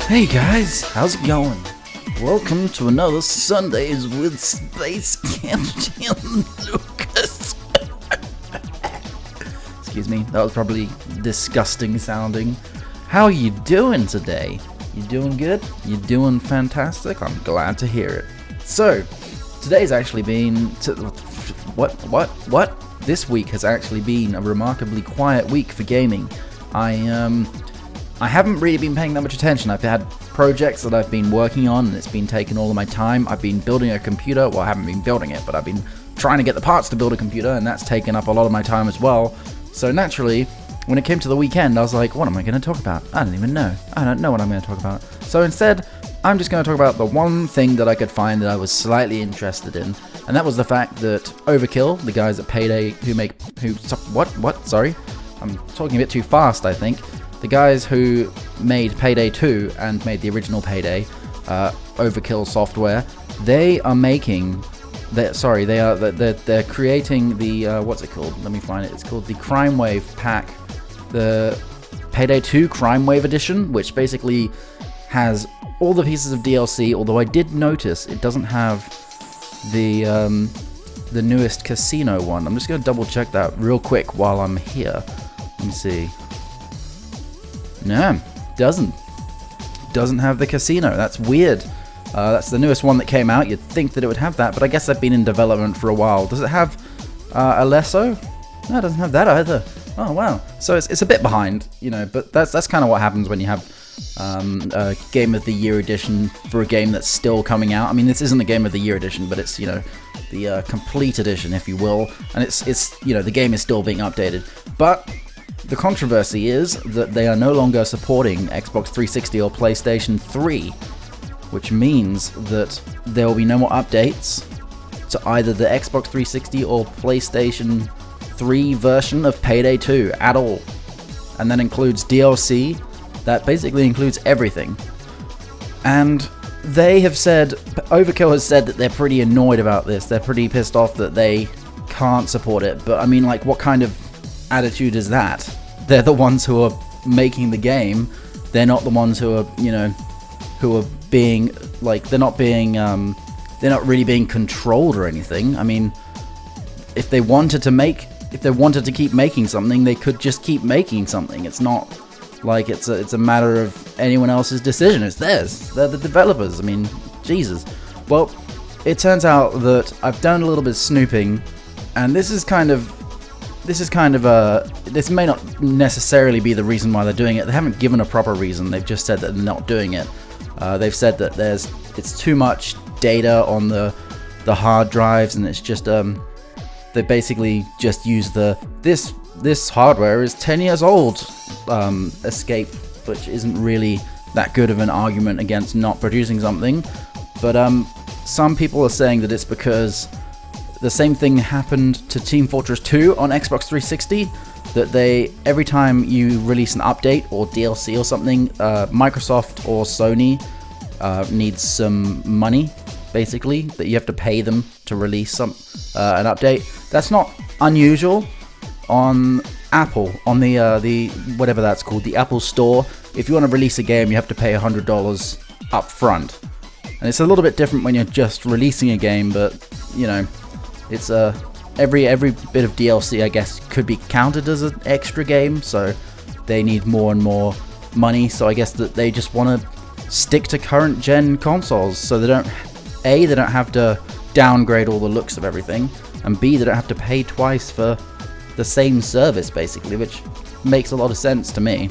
Hey guys, how's it going? Welcome to another Sundays with Space Captain Lucas. Excuse me, that was probably disgusting sounding. How are you doing today? You doing good? You doing fantastic? I'm glad to hear it. So, today's actually been... What? This week has actually been a remarkably quiet week for gaming. I haven't really been paying that much attention. I've had projects that I've been working on and it's been taking all of my time. I've been building a computer. Well, I haven't been building it, but I've been trying to get the parts to build a computer, and that's taken up a lot of my time as well. So naturally, when it came to the weekend, I was like, what am I going to talk about? I don't even know. I don't know what I'm going to talk about. So instead, I'm just going to talk about the one thing that I could find that I was slightly interested in, and that was the fact that Overkill, the guys at Payday Sorry, I'm talking a bit too fast, I think. The guys who made Payday 2 and made the original Payday, Overkill Software, they're creating the what's it called? Let me find it. It's called the Crime Wave pack, the Payday 2 Crime Wave edition, which basically has all the pieces of DLC. Although I did notice it doesn't have the newest casino one. I'm just gonna double check that real quick while I'm here. Let me see. No, doesn't have the casino. That's weird. That's the newest one that came out. You'd think that it would have that, but I guess they've been in development for a while. Does it have Alesso? No, it doesn't have that either. Oh wow. So it's a bit behind, you know. But that's kind of what happens when you have a Game of the Year edition for a game that's still coming out. I mean, this isn't the Game of the Year edition, but it's the complete edition, if you will, and it's the game is still being updated, but. The controversy is that they are no longer supporting Xbox 360 or PlayStation 3, which means that there will be no more updates to either the Xbox 360 or PlayStation 3 version of Payday 2 at all. And that includes DLC, that basically includes everything. And they have said, Overkill has said that they're pretty annoyed about this, they're pretty pissed off that they can't support it, but I mean, like, what kind of attitude is that? They're the ones who are making the game. They're not the ones who are, who are being like, they're not really being controlled or anything. I mean, if they wanted to keep making something, they could just keep making something. It's not like it's a matter of anyone else's decision. It's theirs. They're the developers. I mean, Jesus. Well, it turns out that I've done a little bit of snooping, and this may not necessarily be the reason why they're doing it. They haven't given a proper reason. They've just said that they're not doing it. They've said that it's too much data on the hard drives, and it's just they basically just use this hardware is 10 years old escape, which isn't really that good of an argument against not producing something. But some people are saying that it's because the same thing happened to Team Fortress 2 on Xbox 360, that every time you release an update or DLC or something, Microsoft or Sony needs some money, basically, that you have to pay them to release an update. That's not unusual on Apple, on the whatever that's called, the Apple Store. If you want to release a game, you have to pay $100 up front. And it's a little bit different when you're just releasing a game, but, it's every bit of DLC, I guess, could be counted as an extra game, so they need more and more money. So I guess that they just want to stick to current gen consoles, so they don't have to downgrade all the looks of everything, and B, they don't have to pay twice for the same service, basically, which makes a lot of sense to me.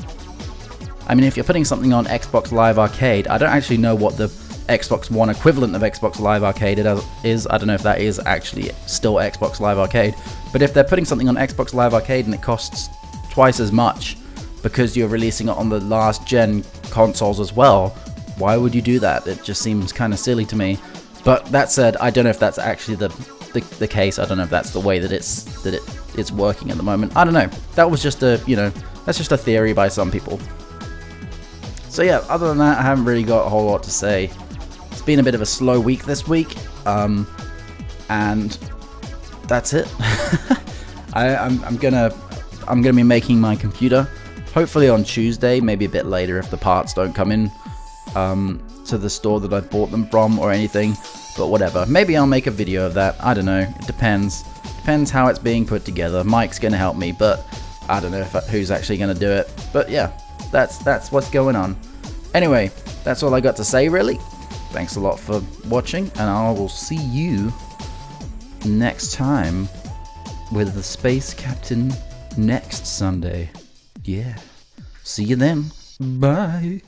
I mean, if you're putting something on Xbox Live Arcade, I don't actually know what the Xbox One equivalent of Xbox Live Arcade is. I don't know if that is actually still Xbox Live Arcade, but if they're putting something on Xbox Live Arcade and it costs twice as much because you're releasing it on the last gen consoles as well, why would you do that? It just seems kind of silly to me. But that said, I don't know if that's actually the case. I don't know if that's the way that it's working at the moment. I don't know. That was just that's just a theory by some people. So yeah, other than that, I haven't really got a whole lot to say. It's been a bit of a slow week this week, and that's it. I'm gonna be making my computer hopefully on Tuesday, maybe a bit later if the parts don't come in. to the store that I bought them from or anything, but whatever. Maybe I'll make a video of that. I don't know. It depends. Depends how it's being put together. Mike's gonna help me, but I don't know who's actually gonna do it. But yeah, that's what's going on. Anyway, that's all I got to say, really. Thanks a lot for watching, and I will see you next time with the Space Captain next Sunday. Yeah. See you then. Bye.